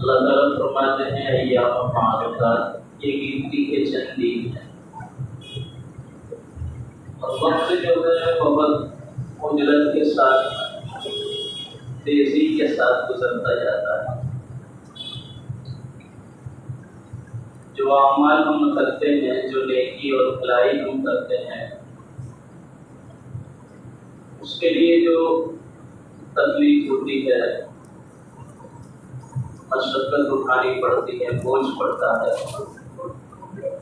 اللہ تعالیٰ فرماتے ہیں ایام معدودات، یہ گنتی کے چند دن ہیں، اور وقت جو ہے بہت اجرت کے ساتھ تیزی کے ساتھ گزرتا جاتا ہے۔ جو اعمال ہم کرتے ہیں، جو نیکی اور بھلائی ہم کرتے ہیں، اس کے لیے جو تکلیف ہوتی ہے، مشقت اٹھانی پڑتی ہے، بوجھ پڑتا ہے،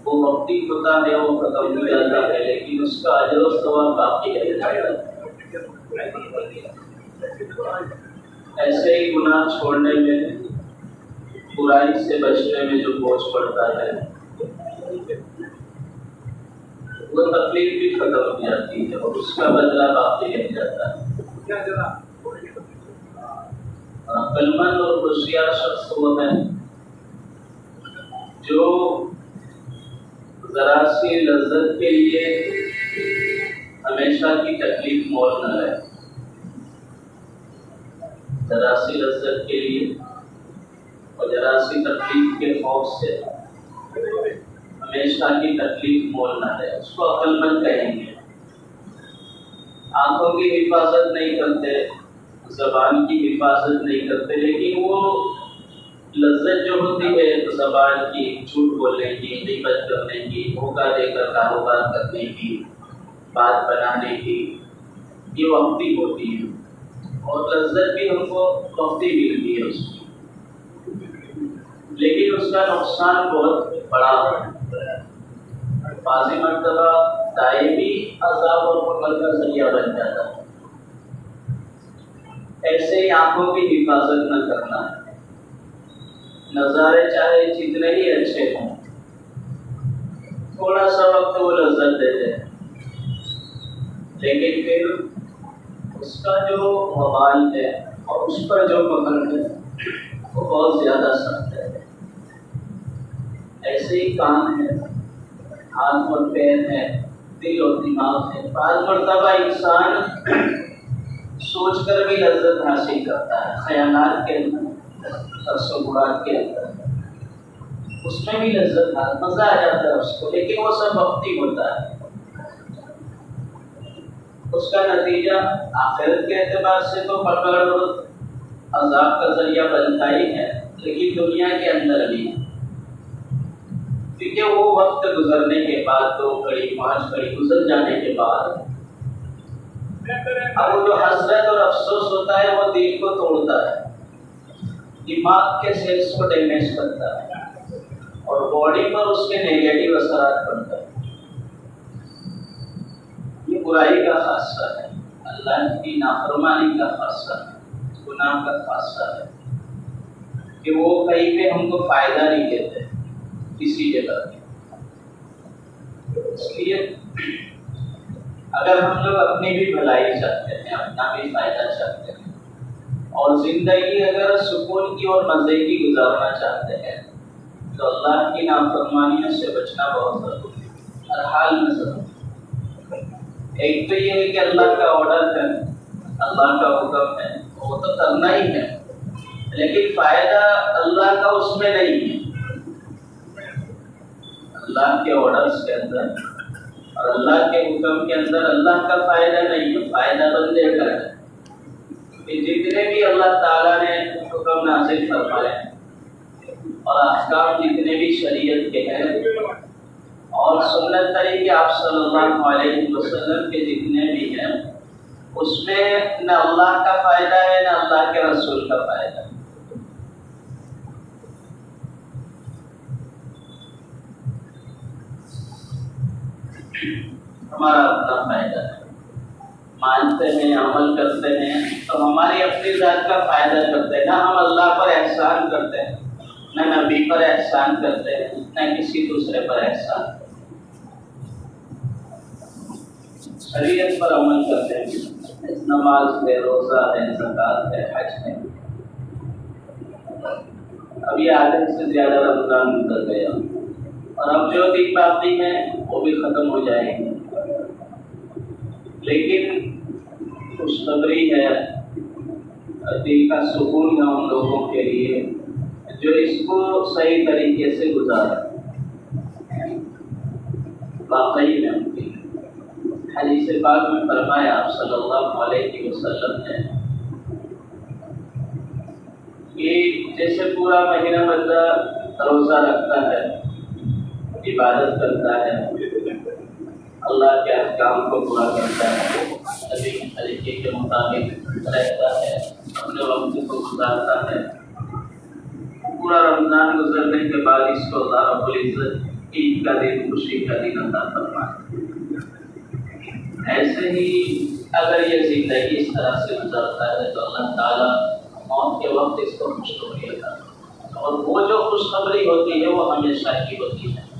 وہ وقتی ہوتا ہے، وہ ختم ہو جاتا ہے، لیکن اس کا اجر و ثواب باقی رہ جاتا ہے۔ ایسے ہی گناہ چھوڑنے میں، برائی سے بچنے میں جو بوجھ پڑتا ہے، وہ تکلیف بھی ختم ہو جاتی ہے اور اس کا بدلہ باقی رہ جاتا ہے۔ عقل مند اور ہوشیار شخص وہ ہے جو ذرا سی لذت کے لیے ہمیشہ کی تکلیف مول نہ لے، ذرا سی لذت کے لیے اور ذرا سی تکلیف کے خوف سے ہمیشہ کی تکلیف مول نہ لے، اس کو عقل مند کہیں گے۔ آنکھوں کی حفاظت نہیں کرتے، زبان کی حفاظت نہیں کرتے، لیکن وہ لذت جو ہوتی ہے زبان کی، جھوٹ بولنے کی، غیبت کرنے کی، دھوکہ دے کر کاروبار کرنے کی، بات بنانے کی، یہ وقتی ہوتی ہے، اور لذت بھی ہم کو وقتی ملتی ہے اس کی، لیکن اس کا نقصان بہت بڑا ہے۔ بعض مرتبہ دائمی عذاب اور فقر کا ذریعہ بن جاتا ہے۔ ایسے ہی آنکھوں کی حفاظت نہ کرنا ہے، نظارے چاہے جتنے ہی اچھے ہوں، تھوڑا سا وقت وہ لذت دے دے، لیکن پھر اس کا جو وبال ہے اور اس پر جو فقر ہے وہ بہت زیادہ سخت ہے۔ ایسے ہی کان ہے، ہاتھ اور پیر ہے، دل اور دماغ ہے۔ بعض مرتبہ انسان سوچ کر بھی لذت حاصل کرتا ہے، خیالات کے اندر، تصورات کے اندر، اس میں بھی لذت مزہ آ جاتا ہے اس کو، لیکن وہ سب وقتی ہوتا ہے۔ اس کا نتیجہ آخرت کے اعتبار سے تو پکڑ اور عذاب کا ذریعہ بنتا ہی ہے، لیکن دنیا کے اندر بھی، کیونکہ وہ وقت گزرنے کے بعد، 2 گھڑی 5 گھڑی گزر جانے کے بعد، اب وہ جو حسرت اور افسوس ہوتا ہے وہ دل کو توڑتا ہے، دماغ کے سیلز کو ڈیمیج کرتا ہے، اور باڈی پر اس کے نیگیٹو اثرات پڑتا ہے۔ یہ برائی کا خاصہ ہے، اللہ کی نافرمانی کا خاصہ ہے، گناہ کا خاصہ ہے، کہ وہ کہیں پہ ہم کو فائدہ نہیں دیتے کسی جگہ پہ۔ اس لیے اگر ہم لوگ اپنی بھی بھلائی چاہتے ہیں، اپنا بھی فائدہ چاہتے ہیں، اور زندگی اگر سکون کی اور مزے کی گزارنا چاہتے ہیں، تو اللہ کی نافرمانیوں سے بچنا بہت ضروری ہے، ہر حال میں ضروری ہے۔ ایک تو یہ ہے کہ اللہ کا آرڈر ہے، اللہ کا حکم ہے، وہ تو کرنا ہی ہے، لیکن فائدہ اللہ کا اس میں نہیں ہے۔ اللہ کے آرڈرز کے اندر اور اللہ کے حکم کے اندر اللہ کا فائدہ نہیں ہے، فائدہ بندے کا ہے۔ کہ جتنے بھی اللہ تعالیٰ نے حکم نازل فرمائے اور احکام جتنے بھی شریعت کے ہیں، اور سنت طریقے آپ صلی اللہ علیہ وسلم کے جتنے بھی ہیں، اس میں نہ اللہ کا فائدہ ہے نہ اللہ کے رسول کا فائدہ ہے۔ ہمارا اپنا فائدہ ہے، مانتے ہیں، عمل کرتے ہیں تو ہماری اپنی ذات کا فائدہ کرتے ہیں، نہ ہم اللہ پر احسان کرتے ہیں، نہ نبی پر احسان کرتے ہیں، نہ کسی دوسرے پر احسان کرتے ہیں، شریعت پر عمل کرتے ہیں، نماز ہے، روزہ ہے، زکوٰۃ ہے، حج ہے۔ ابھی آدھے سے زیادہ رمضان گزر گیا اور اب جو دن باقی ہیں وہ بھی ختم ہو جائیں گے، لیکن خوشخبری ہے، دل کا سکون ہے ان لوگوں کے لیے جو اس کو صحیح طریقے سے گزارا واقعی میں ممکن ہے۔ حدیث پاک میں فرمایا آپ صلی اللہ علیہ وسلم نے کہ جیسے پورا مہینہ بندہ روزہ رکھتا ہے، عبادت کرتا ہے، اللہ کے احکام کو پورا کرتا ہے، نبی کے طریقے کے مطابق رہتا ہے، اپنے وقت کو گزارتا ہے، پورا رمضان گزرنے کے بعد اس کو اللہ رب العزت عید کا دن، خوشی کا دن عطا فرمائے۔ ایسے ہی اگر یہ زندگی اس طرح سے گزرتا ہے تو اللہ تعالیٰ موت کے وقت اس کو خوشخبری عطا فرمائے، اور وہ جو خوشخبری ہوتی ہے وہ ہمیشہ کی ہوتی ہے۔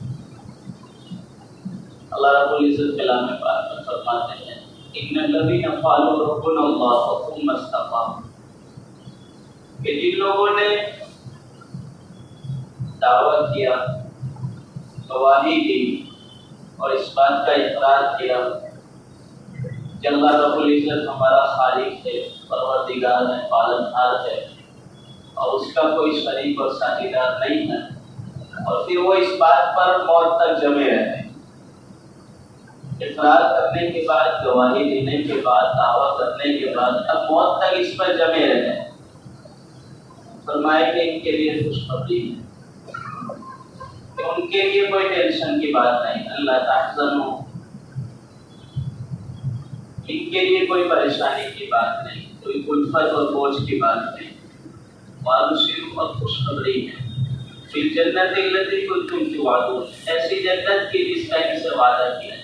اللہ رب العزت کلام پاک میں فرماتے ہیں ان الذین قالوا ربنا اللہ ثم استقاموا، کہ جن لوگوں نے دعوت کیا، گواہی دی اور اس بات کا اقرار کیا کہ اللہ رب العزت ہمارا خالق ہے، پروردگار ہے، پالنہار ہے، اور اس کا کوئی شریک اور ساجیدار نہیں ہے، اور پھر وہ اس بات پر موت تک جمے رہے، اقرار کرنے کے بعد، گواہی دینے کے بعد، دعویٰ کرنے کے بعد اب موت تک اس پر جمے رہے، فرمائے کہ ان کے لیے خوشخبری ہے کہ ان کے لیے کوئی ٹینشن کی بات نہیں، اللہ تحزنوا، ان کے لیے کوئی پریشانی کی بات نہیں، کوئی الفت اور بوجھ کی بات نہیں، وابشروا، اور خوشخبری ہے فی الجنت التی کنتم توعدون، ایسی جنت کی جس کا ان سے وعدہ کیا جائے۔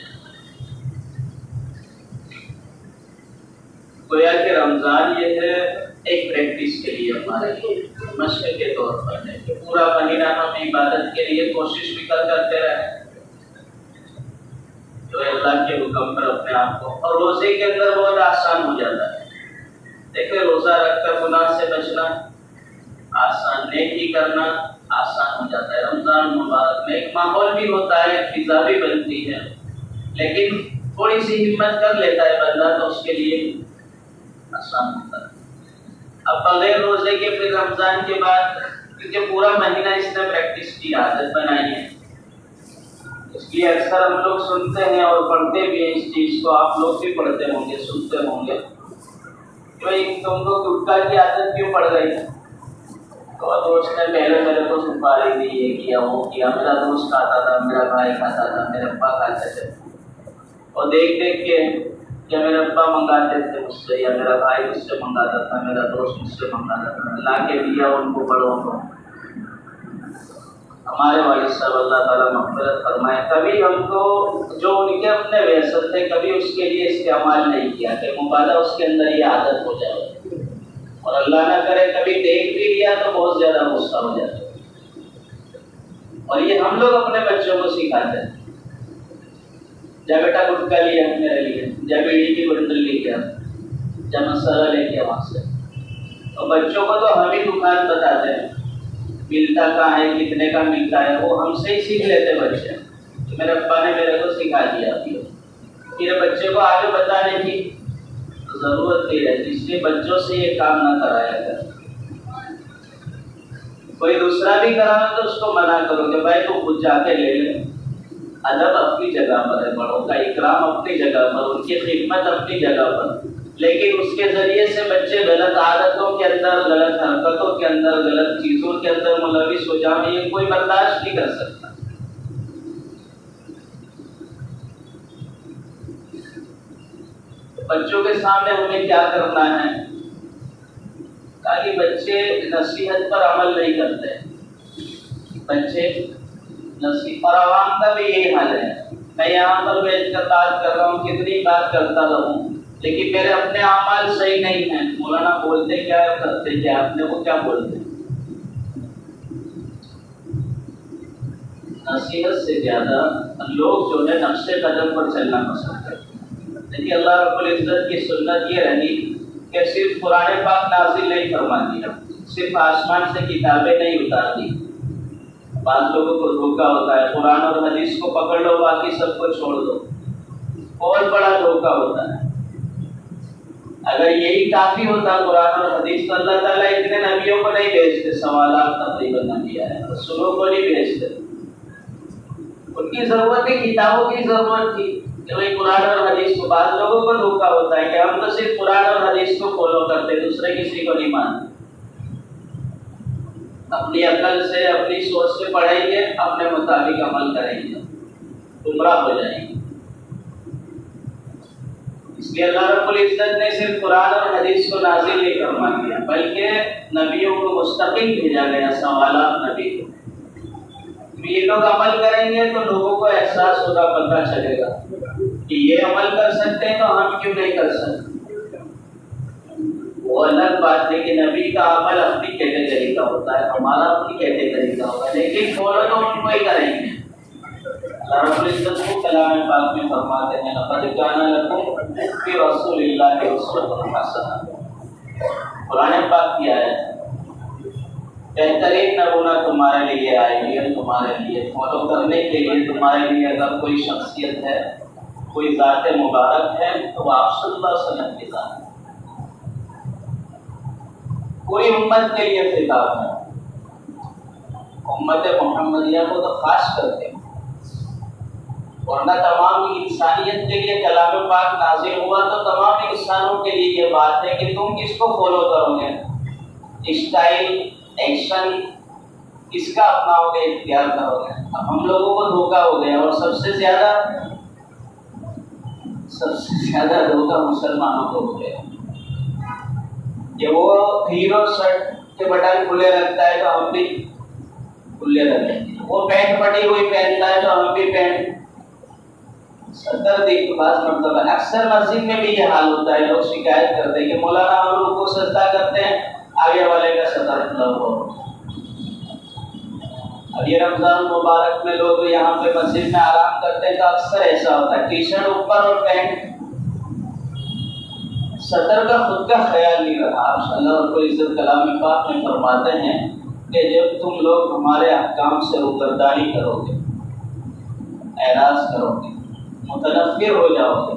گویا کہ رمضان یہ ہے ایک پریکٹس کے لیے، ہمارے لیے مشق کے طور پر ہے کہ پورا مہینہ ہم عبادت کے لیے کوشش فکر کرتے رہیں، جو اللہ کے حکم پر اپنے آپ کو، اور روزے کے اندر بہت آسان ہو جاتا ہے۔ دیکھیں روزہ رکھ کر گناہ سے بچنا آسان، نیکی کرنا آسان ہو جاتا ہے۔ رمضان مبارک میں ایک ماحول بھی ہوتا ہے، ایک فضا بھی بنتی ہے، لیکن تھوڑی سی ہمت کر لیتا ہے بندہ تو اس کے لیے آسان ہوتا ہے۔ اب بغیر روزے کے پھر رمضان کے بعد، کیونکہ پورا مہینہ اس نے پریکٹس کی، عادت بنائی ہے، اس لیے اکثر ہم لوگ سنتے ہیں اور پڑھتے بھی ہیں اس چیز کو، آپ لوگ بھی پڑھتے ہوں گے، سنتے ہوں گے کہ تم کو گٹکا کی عادت کیوں پڑ گئی ہے؟ تو دوست نے پہلے میرے کو سپاری دی، یہ کیا وہ کیا، میرا دوست کھاتا تھا، میرا بھائی کھاتا تھا، میرے ابا کھاتے تھے، اور دیکھ دیکھ کے یا میرے ابا منگاتے تھے مجھ سے، یا میرا بھائی مجھ سے منگاتا تھا، میرا دوست مجھ سے منگاتا تھا، لا کے دیا ان کو بڑوں کو۔ ہمارے والد صاحب اللہ تعالیٰ مغفرت فرمائے، کبھی ہم کو جو ان کے اپنے ویسر تھے کبھی اس کے لیے استعمال نہیں کیا کہ مبالغہ اس کے اندر یہ عادت ہو جائے، اور اللہ نہ کرے کبھی دیکھ بھی لیا تو بہت زیادہ غصہ ہو جاتا ہے، اور یہ ہم لوگ اپنے بچوں کو سکھاتے ہیں، جا بیٹا گٹکا لیا میرے لیے، جا بیڑی کی بنڈل لے کے، جا مسالہ لے کے وہاں سے، اور بچوں کو تو ہم ہی دکان بتاتے ہیں، ملتا کہاں ہے، کتنے کا ملتا ہے، وہ ہم سے ہی سیکھ لیتے بچے، میرے ابا نے میرے کو سکھا دیا، پھر بچے کو آگے بتانے کی ضرورت نہیں رہتی، اس لیے بچوں سے یہ کام نہ کرایا کر۔ کوئی دوسرا بھی کرا تو اس کو منع کرو کہ بھائی تو خود جا کے لے لے، ادب اپنی جگہ پر ہے، بڑوں کا اکرام اپنی جگہ پر، ان کی خدمت اپنی جگہ پر، لیکن اس کے ذریعے سے بچے غلط عادتوں کے اندر، غلط حرکتوں کے اندر، غلط چیزوں کے اندر ملوث ہو جائیں، یہ کوئی برداشت نہیں کر سکتا۔ بچوں کے سامنے ہمیں کیا کرنا ہے تاکہ بچے نصیحت پر عمل نہیں کرتے، بچے نصیحت، اور عوام کا بھی یہی حال ہے، میں یہاں پر بیٹھ کر بات کر رہا ہوں، کتنی بات کرتا رہوں، لیکن میرے اپنے اعمال صحیح نہیں ہیں، مولانا بولتے کیا ہے، کرتے کیا، اپنے کو کیا بولتے ہیں۔ نصیحت سے زیادہ لوگ جو ہے نقش قدم پر چلنا پسند کرتے ہیں۔ دیکھیے اللہ رب العزت کی سنت یہ رہی کہ صرف قرآن پاک نازل نہیں فرما دیا، صرف آسمان سے کتابیں نہیں اتار دی۔ بعض لوگوں کو دھوکا ہوتا ہے، قرآن اور حدیث کو پکڑ لو باقی سب کو چھوڑ دو، اور بڑا دھوکا ہوتا ہے۔ اگر یہی کافی ہوتا قرآن اور حدیث تو اللہ تعالیٰ اتنے نبیوں کو نہیں بھیجتے، سوالات تقریباً نبی آئے رسولوں کو نہیں بھیجتے. ان کی ضرورت تھی، کتابوں کی ضرورت تھی کہ بھائی قرآن اور حدیث کو. بعض لوگوں کو دھوکا ہوتا ہے کہ ہم تو صرف قرآن اور حدیث کو فالو کرتے، دوسرے کسی کو نہیں مانتے. اپنی عقل سے اپنی سوچ سے پڑھیں گے، اپنے مطابق عمل کریں گے، گمراہ ہو جائیں گے. اس لیے اللہ رب العزت نے صرف قرآن اور حدیث کو نازل نہیں فرما دیا، بلکہ نبیوں کو مستقل بھیجا گیا، سوالات نبی کو. یہ لوگ عمل کریں گے تو لوگوں کو احساس ہوگا، پتہ چلے گا کہ یہ عمل کر سکتے ہیں تو ہم کیوں نہیں کر سکتے. وہ الگ بات ہے کہ نبی کا عمل اپنی کیٹیگری کا ہوتا ہے، ہمارا اپنی کیٹیگری کا ہوگا، لیکن فالو تو ان کو ہی کریں گے. اللہ رب العزت کو کلام پاک میں فرماتے ہیں لقد کان لکم فی رسول اللہ اسوۃ حسنہ. قرآن پاک کی آیت ہے، بہترین نمونہ تمہارے لیے آئے گی، تمہارے لیے فالو کرنے کے لیے. تمہارے لیے اگر کوئی شخصیت ہے، کوئی ذات مبارک ہے تو آپ صلی اللہ علیہ وسلم کی ذات ہے. کوئی امت کے لیے خطاب ہے، امت محمدیہ کو تو خاص کرتے ہیں، ورنہ تمام انسانیت کے لیے کلام پاک نازل ہوا تو تمام انسانوں کے لیے یہ بات ہے کہ تم کس کو فالو کرو گے، اسٹائل ایکشن کس کا اپناؤ گے، اختیار کرو گے. اب ہم لوگوں کو دھوکا ہو گیا، اور سب سے زیادہ دھوکا مسلمانوں کو ہو گیا کہ وہ ہیرو شرٹ کے بٹن کھلے رکھتا ہے تو ہم بھی کھلے رکھیں گے، وہ پینٹ پٹی ہوئی پہنتا ہے تو ہم بھی پینٹ. صدر دیکھ بعض مرتبہ اکثر مسجد میں بھی یہ حال ہوتا ہے، لوگ شکایت کرتے ہیں کہ مولانا ہم لوگ کو سجدہ کرتے ہیں، آگے والے کا صدر کھلا ہوا. اب یہ رمضان مبارک میں لوگ یہاں پہ مسجد میں آرام کرتے ہیں تو اکثر ایسا ہوتا ہے، ٹی شرٹ اوپر اور پینٹ. صدر کا خود کا خیال نہیں رہا. اللہ رب العزت کلام پاک میں فرماتے ہیں کہ جب تم لوگ ہمارے احکام سے روگردانی کرو گے، اعراض کرو گے، متنفر ہو جاؤ گے،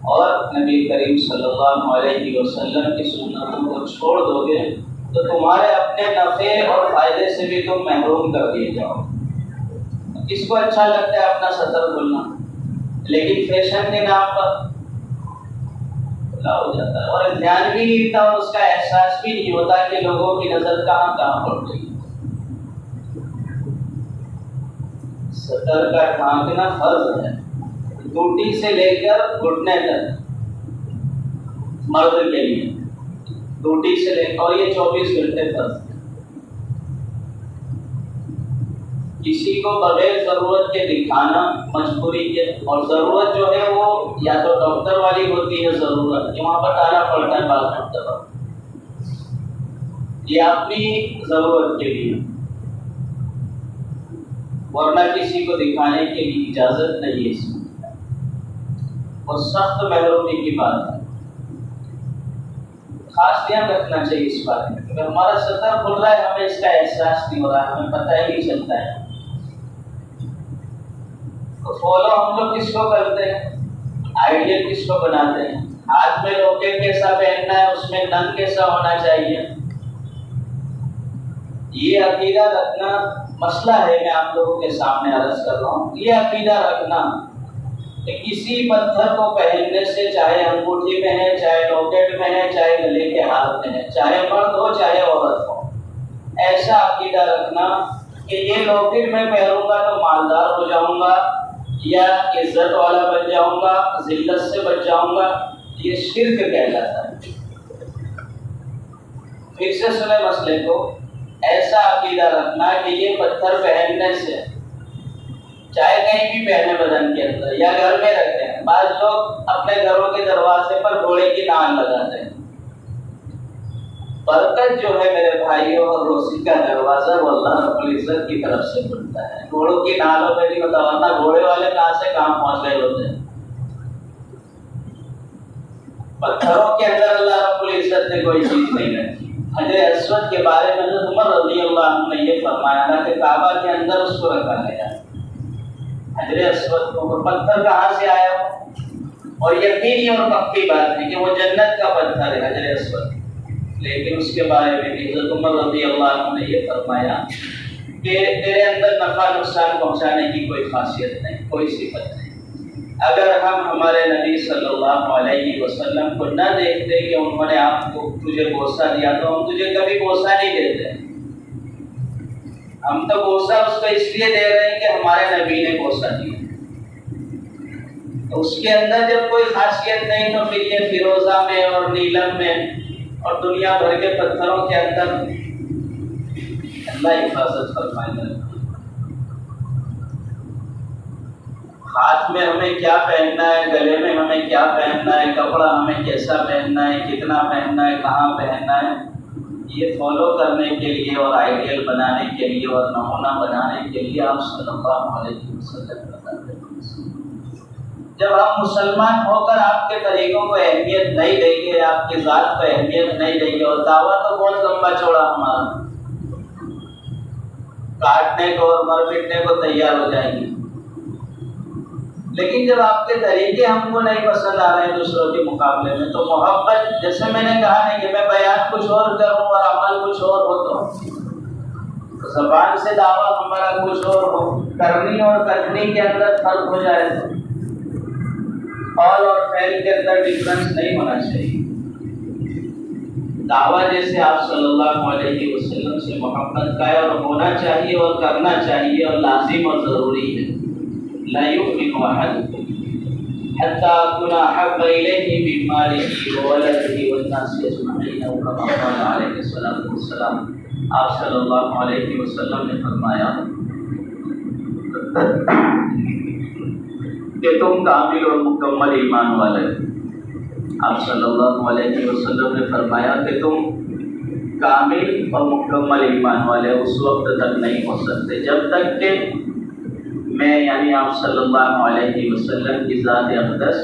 اور نبی کریم صلی اللہ علیہ وسلم کی سنتوں کو چھوڑ دو گے تو تمہارے اپنے نفع اور فائدے سے بھی تم محروم کر دیے جاؤ. کس کو اچھا لگتا ہے اپنا صدر کھلنا، لیکن فیشن کے نام پر ہو جاتا ہے، اور دھیان بھی نہیں دیتا، اور اس کا احساس بھی نہیں ہوتا کہ لوگوں کی نظر کہاں کہاں پڑ گئی. صدر کا ڈھانکنا فرض ہے، ٹوٹی سے لے کر گھٹنے تک مرد کے لیے، ٹوٹی سے لے کر، اور یہ 24 گھنٹے فرض ہے. کسی کو بغیر ضرورت کے دکھانا مجبوری کے، اور ضرورت جو ہے وہ یا تو ڈاکٹر والی ہوتی ہے ضرورت کہ وہاں بتانا پڑتا ہے بعض مرتبہ، یہ اپنی ضرورت کے لیے، ورنہ کسی کو دکھانے کے لیے اجازت نہیں ہے. اس میں اور سخت محرومی کی بات ہے. خاص دھیان رکھنا چاہیے اس بات میں کہ ہمارا صدر کھل رہا ہے، ہمیں اس کا احساس نہیں ہو رہا ہے، ہمیں پتہ ہی نہیں چلتا ہے. تو فالو ہم لوگ کس کو کرتے ہیں، آئیڈیل کس کو بناتے ہیں. ہاتھ میں لاکٹ کیسا پہننا ہے، اس میں نگ کیسا ہونا چاہیے، یہ عقیدہ رکھنا مسئلہ ہے. میں آپ لوگوں کے سامنے عرض کر رہا ہوں، یہ عقیدہ رکھنا کہ کسی پتھر کو پہننے سے، چاہے انگوٹھی میں ہے، چاہے لاکٹ میں ہے، چاہے گلے کے ہاتھ میں ہے، چاہے مرد ہو چاہے عورت ہو، ایسا عقیدہ رکھنا کہ یہ لاکٹ میں پہنوں گا تو مالدار ہو جاؤں گا، یا عزت والا بن جاؤں گا، ذلت سے بچ جاؤں گا، یہ شرک کہلاتا ہے. پھر سے سنے مسئلے کو، ایسا عقیدہ رکھنا کہ یہ پتھر پہننے سے، چاہے کہیں بھی پہنے بدن کے اندر یا گھر میں رکھتے ہیں. بعض لوگ اپنے گھروں کے دروازے پر گھوڑے کی نال لگاتے ہیں. برکت جو ہے میرے بھائیوں، اور روزی کا دروازہ وہ اللہ رب العزت کی طرف سے کھلتا ہے. گھوڑوں کی نالوں میں نہیں ہوتا، ورنہ گھوڑے والے کہاں سے کام پہنچ گئے ہوتے ہیں. پتھروں کے اندر اللہ رب العزت نے کوئی چیز نہیں رکھی. حجر اسود کے بارے میں حضرت عمر رضی اللہ عنہ نے یہ فرمایا تھا کہ کعبہ کے اندر اس کو رکھا گیا. حجر اسود کو پتھر کہاں سے آیا؟ اور یقینی اور پکی بات ہے کہ وہ جنت کا پتھر ہے حجر اسود، لیکن اس کے بارے میں حضرت عمر رضی اللہ عنہ نے یہ فرمایا کہ تیرے اندر نفع نقصان پہنچانے کی کوئی خاصیت نہیں، کوئی صفت نہیں۔ اگر ہم ہمارے نبی صلی اللہ علیہ وسلم کو نہ دیکھتے کہ انہوں نے آپ کو تجھے بوسہ دیا تو ہم تجھے کبھی بوسہ نہیں دیتے۔ ہم تو بوسہ اس کو اس لیے دے رہے ہیں کہ ہمارے نبی نے بوسہ دیا، تو اس کے اندر جب کوئی خاصیت نہیں تو پھر یہ فیروزہ میں اور نیلم میں اور دنیا بھر کے پتھروں کے اندر اللہ حفاظت فرمائے گا۔ ہاتھ میں ہمیں کیا پہننا ہے، گلے میں ہمیں کیا پہننا ہے، کپڑا ہمیں کیسا پہننا ہے، کتنا پہننا ہے، کہاں پہننا ہے، یہ فالو کرنے کے لیے اور آئیڈیل بنانے کے لیے اور نمونہ بنانے کے لیے آپ صلی اللہ علیہ وسلم بتاتے ہیں۔ جب ہم مسلمان ہو کر آپ کے طریقوں کو اہمیت نہیں دیں گے، آپ کی ذات کو اہمیت نہیں دیں گے، اور دعویٰ تو بہت لمبا چوڑا ہمارا، کاٹنے کو اور مر مٹنے کو تیار ہو جائیں گے، لیکن جب آپ کے طریقے ہم کو نہیں پسند آ رہے ہیں دوسروں کے مقابلے میں، تو محبت، جیسے میں نے کہا ہے کہ میں بیان کچھ اور کروں اور عمل کچھ اور ہو، تو زبان سے دعویٰ ہمارا کچھ اور ہو، کرنی اور کرنی کے اندر فرق ہو جائے تو قول اور فعل کے اندر ڈفرنس نہیں ہونا چاہیے۔ دعویٰ جیسے آپ صلی اللہ علیہ وسلم سے محبت کا ہے اور ہونا چاہیے اور کرنا چاہیے اور لازم اور ضروری ہے۔ لا يؤمن أحدكم حتى أكون أحب إليه من ماله وولده والناس أجمعين، أو كما قال عليه الصلاة والسلام۔ آپ صلی اللہ علیہ وسلم نے فرمایا کہ تم کامل اور مکمل ایمان والے، آپ صلی اللہ علیہ وسلم نے فرمایا کہ تم کامل اور مکمل ایمان والے اس وقت تک نہیں ہو سکتے جب تک کہ میں، یعنی آپ صلی اللہ علیہ وسلم کی ذات اقدس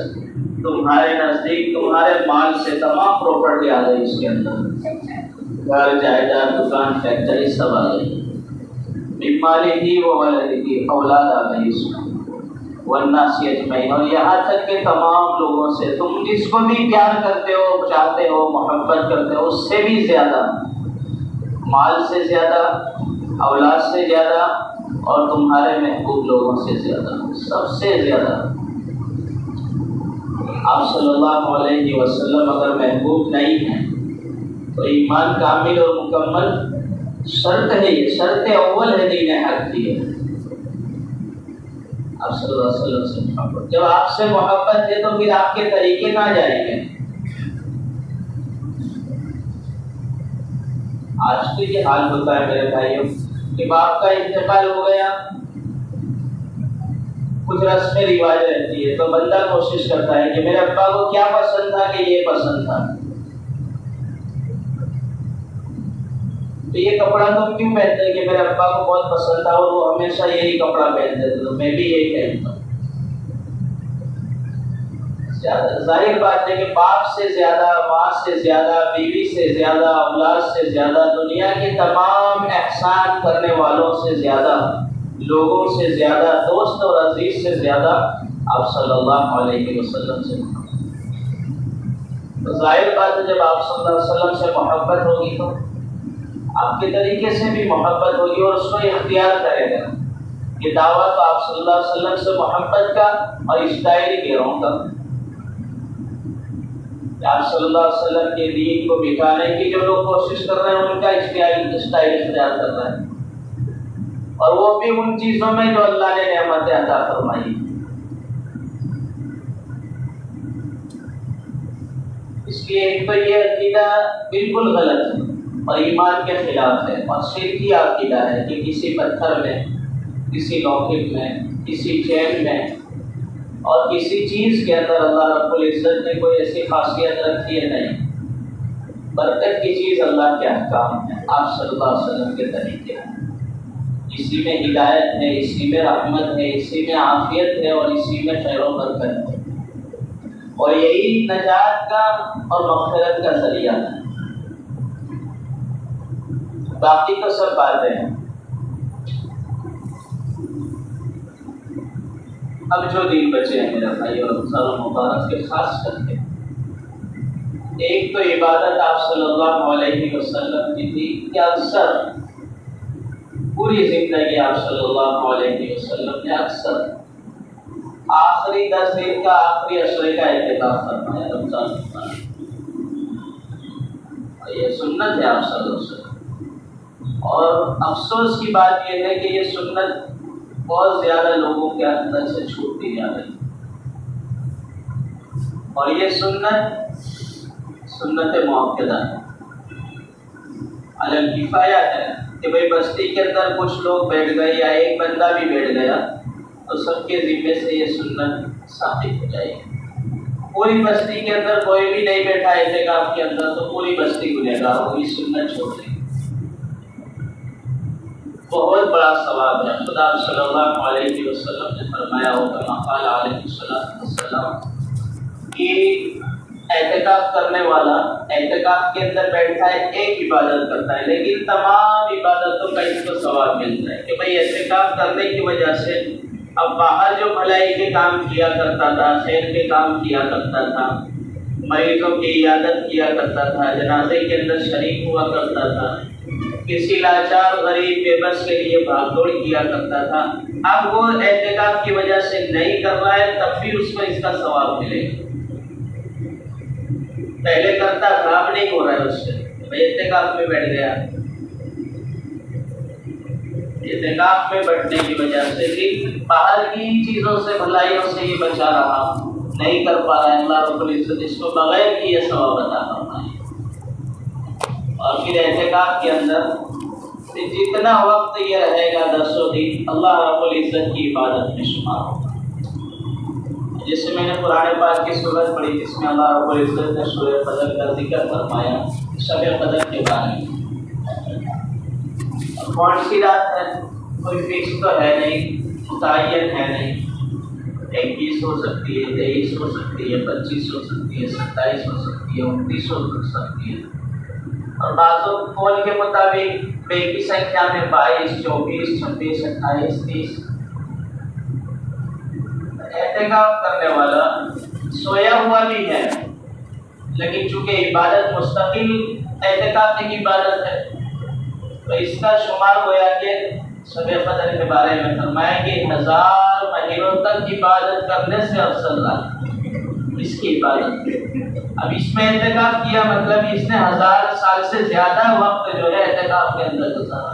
تمہارے نزدیک تمہارے مال سے تمام پراپرٹی آ گئی، اس کے اندر گھر، جائیداد، دکان، فیکٹری سب آ گئی، بیماری ہی وہ کی اولاد آ گئی اس میں، والناس اجمعین، اور یہاں تک کہ تمام لوگوں سے تم جس کو بھی پیار کرتے ہو، چاہتے ہو، محبت کرتے ہو، اس سے بھی زیادہ، مال سے زیادہ، اولاد سے زیادہ، اور تمہارے محبوب لوگوں سے زیادہ، سب سے زیادہ آپ صلی اللہ علیہ وسلم اگر محبوب نہیں ہیں تو ایمان کامل اور مکمل شرط ہے، یہ شرط اول ہے دین حق کی ہے۔ آپ صلی اللہ علیہ وسلم سے محبت، جب آپ سے محبت ہے تو پھر آپ کے طریقے کہاں جائیں گے؟ آج تو یہ حال ہوتا ہے میرے بھائیوں کہ باپ کا انتقال ہو گیا، کچھ رسم رواج رہتی ہے تو بندہ کوشش کرتا ہے کہ میرے ابا کو کیا پسند تھا کہ یہ پسند تھا، تو یہ کپڑا تم کیوں پہنتے ہیں کہ میرے ابا کو بہت پسند تھا اور وہ ہمیشہ یہی کپڑا پہنتے تھے تو میں بھی یہی پہنتا ہوں۔ ظاہر بات ہے کہ باپ سے زیادہ، ماں سے زیادہ، بیوی سے زیادہ، اولاد سے زیادہ، دنیا کے تمام احسان کرنے والوں سے زیادہ، لوگوں سے زیادہ، دوست اور عزیز سے زیادہ آپ صلی اللہ علیہ وسلم سے تو ظاہر بات ہے جب آپ صلی اللہ علیہ وسلم سے محبت ہوگی تو آپ کے طریقے سے بھی محبت ہوگی اور اس کو اختیار کرے گا۔ یہ دعویٰ تو آپ صلی اللہ علیہ وسلم سے محبت کا اور اسٹائل گیروں کا، آپ صلی اللہ علیہ وسلم کے دین کو مٹانے کی جو لوگ کوشش کر رہے ہیں ان کا اسٹائل اختیار کر رہے ہیں، اور وہ بھی ان چیزوں میں جو اللہ نے نعمتیں عطا فرمائی۔ اس لیے ایک تو یہ عقیدہ بالکل غلط ہے اور ایمان کے خلاف ہے اور شرکی عقیدہ ہے کہ کسی پتھر میں، کسی لوکٹ میں، کسی چین میں اور کسی چیز کے اندر اللہ رب العزت نے کوئی ایسی خاصیت رکھی ہے، نہیں، برکت کی چیز اللہ کے احکام ہے، آپ صلی اللہ علیہ وسلم کے طریقے ہیں، اسی میں ہدایت ہے، اسی میں رحمت ہے، اسی میں عافیت ہے اور اسی میں خیر و برکت ہے، اور یہی نجات کا اور مغفرت کا ذریعہ ہے، باقی تو سب باتیں ہیں۔ اب جو دن بچے ہیں میرے بھائی اور رمضان مبارک کے خاص کر کے، ایک تو عبادت آپ صلی اللہ علیہ وسلم کی تھی کہ اکثر پوری زندگی آپ صلی اللہ علیہ وسلم نے اکثر آخری 10 دن کا آخری عشرے کا اعتکاف فرمایا رمضان مبارک، یہ سنت ہے آپ صلی اللہ علیہ وسلم۔ اور افسوس کی بات یہ ہے کہ یہ سنت بہت زیادہ لوگوں کے اندر سے چھوٹتی جا رہی، اور یہ سنت موقدہ ہے، علی الکفایہ ہے کہ بھئی بستی کے اندر کچھ لوگ بیٹھ گئے یا ایک بندہ بھی بیٹھ گیا تو سب کے ذمے سے یہ سنت ثابت ہو جائے گی۔ پوری بستی کے اندر کوئی بھی نہیں بیٹھا اعتکاف کے اندر تو پوری بستی گنہگار ہوگی، سنت چھوڑ دیں، بہت بڑا ثواب ہے۔ خدا صلی اللہ علیہ وسلم نے فرمایا ہوگا قال علیہ السلام کہ اعتکاف کرنے والا اعتکاف کے اندر بیٹھتا ہے، ایک عبادت کرتا ہے، لیکن تمام عبادتوں کا اس کو ثواب ملتا ہے کہ بھئی اعتکاف کرنے کی وجہ سے اب باہر جو بھلائی کے کام کیا کرتا تھا، خیر کے کام کیا کرتا تھا، مریضوں کی عیادت کیا کرتا تھا، جنازے کے اندر شریک ہوا کرتا تھا، کسی لاچار غریب بے بس کے لیے بھاگ دوڑ کیا کرتا تھا، اب وہ اعتکاف کی وجہ سے نہیں کر رہا ہے تب بھی اس کو اس کا ثواب ملے گا۔ پہلے کرتا تھا اب نہیں ہو رہا ہے اس سے، اعتکاف میں بیٹھ گیا، اعتکاف میں بیٹھنے کی وجہ سے بھی باہر کی چیزوں سے بھلائیوں سے یہ بچا رہا، نہیں کر پا رہا ہے، اللہ رب العزت اس کو بغیر کیے ثواب عطا فرمائے۔ اور پھر اعتکاف کے اندر جتنا وقت یہ رہے گا 10 دن اللہ رب العزت کی عبادت میں شمار ہوگا۔ جیسے میں نے قرآن پاک کی سورت پڑھی جس میں اللہ رب العزت نے سورہ قدر کا ذکر فرمایا، شب قدر کے بارے میں۔ کون سی رات ہے کوئی فکس تو ہے نہیں، متعین ہے نہیں، 21 ہو سکتی ہے، 23 ہو سکتی ہے، 25 ہو سکتی ہے، 27 ہو سکتی ہے، 29 ہو سکتی ہے، اور بعضوں قول کے مطابق بے کی سنکھیا میں 22، 24، 26، 28، 30۔ اعتکاف کرنے والا سویا ہوا بھی ہے، لیکن چونکہ عبادت مستقل اعتکاف ایک عبادت ہے تو اس کا شمار گویا کہ شب قدر کے بارے میں فرمایا کہ 1000 مہینوں تک عبادت کرنے سے افضل رات اس کی عبادت۔ اب اس میں اعتکاف کیا مطلب اس نے 1000 سال سے زیادہ وقت جو ہے اعتکاف کے اندر گزارا۔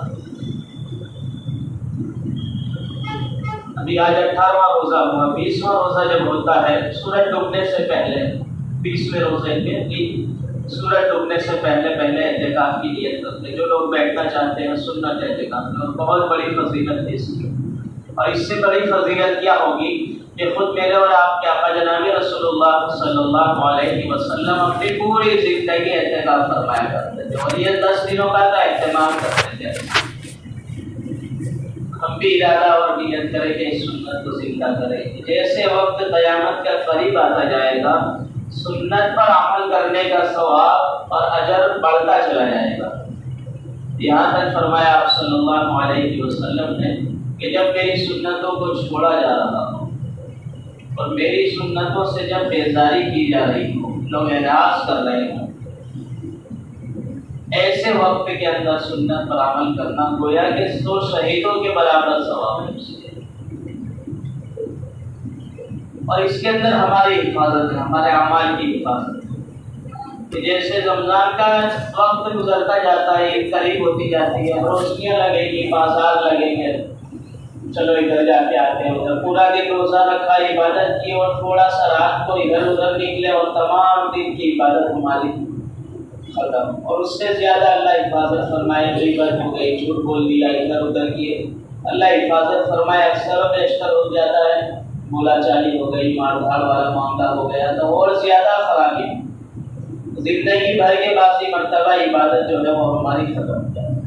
ابھی آج 18واں روزہ ہوا، 20واں روزہ جب ہوتا ہے سورج ڈوبنے سے پہلے، 20ویں روزے کے سورج ڈوبنے سے پہلے اعتکاف کی نیت کرتے ہیں جو لوگ بیٹھنا چاہتے ہیں سنت اعتکاف میں، اور بہت بڑی فضیلت ہے اس کی۔ اور اس سے بڑی فضیلت کیا ہوگی کہ خود میرے اور آپ کے آقا جناب رسول اللہ صلی اللہ علیہ وسلم اپنی پوری زندگی اعتکاف فرمایا کرتے تھے، اور یہ 10 دنوں کا اہتمام کرتے تھے۔ ہم بھی ارادہ اور نیت کریں کہ اس سنت کو زندہ کریں، جیسے وقت قیامت کا قریب آتا جائے گا سنت پر عمل کرنے کا ثواب اور اجر بڑھتا چلا جائے گا۔ یہاں تک فرمایا آپ صلی اللہ علیہ وسلم نے کہ جب میری سنتوں کو چھوڑا جا رہا ہو اور میری سنتوں سے جب بیزاری کی جا رہی ہو، لوگ اعراض کر رہے ہوں، ایسے وقت کے اندر سنت پر عمل کرنا گویا کہ 100 شہیدوں کے برابر ثواب ہے اس کے۔ اور اس کے اندر ہماری حفاظت ہے، ہمارے اعمال کی حفاظت ہے کہ جیسے رمضان کا وقت گزرتا جاتا ہے، عید قریب ہوتی جاتی ہے، روشنیاں لگیں گی، بازار لگیں گے، چلو ادھر جا کے آتے ہیں، ادھر پورا دن روزہ رکھا، عبادت کی، اور تھوڑا سا رات کو ادھر ادھر نکلے اور تمام دن کی عبادت ہماری ختم، اور اس سے زیادہ اللہ حفاظت فرمائے، غیبت ہو گئی، جھوٹ بول دیا، ادھر ادھر کیے، اللہ حفاظت فرمائے اکثر و بیشتر ہو جاتا ہے، بولا چالی ہو گئی، مار دھاڑ والا معاملہ ہو گیا تو اور زیادہ خرابی، زندگی بھر کے باقی مرتبہ عبادت جو ہے وہ ہماری ختم ہو جاتی ہے۔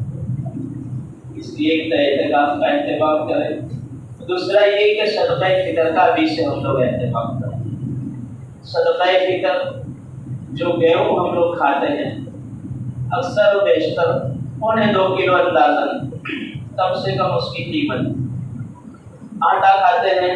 اس لیے ایک اعتکاف کا اہتمام کریں، دوسرا یہ کہ صدقہ فطر کا بھی سے ہم لوگ اہتمام کریں۔ صدقہ فطر جو گیہوں ہم لوگ کھاتے ہیں اکثر و بیشتر 1.25 کلو اندازن، کم سے کم اس کی قیمت، آٹا کھاتے ہیں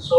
100,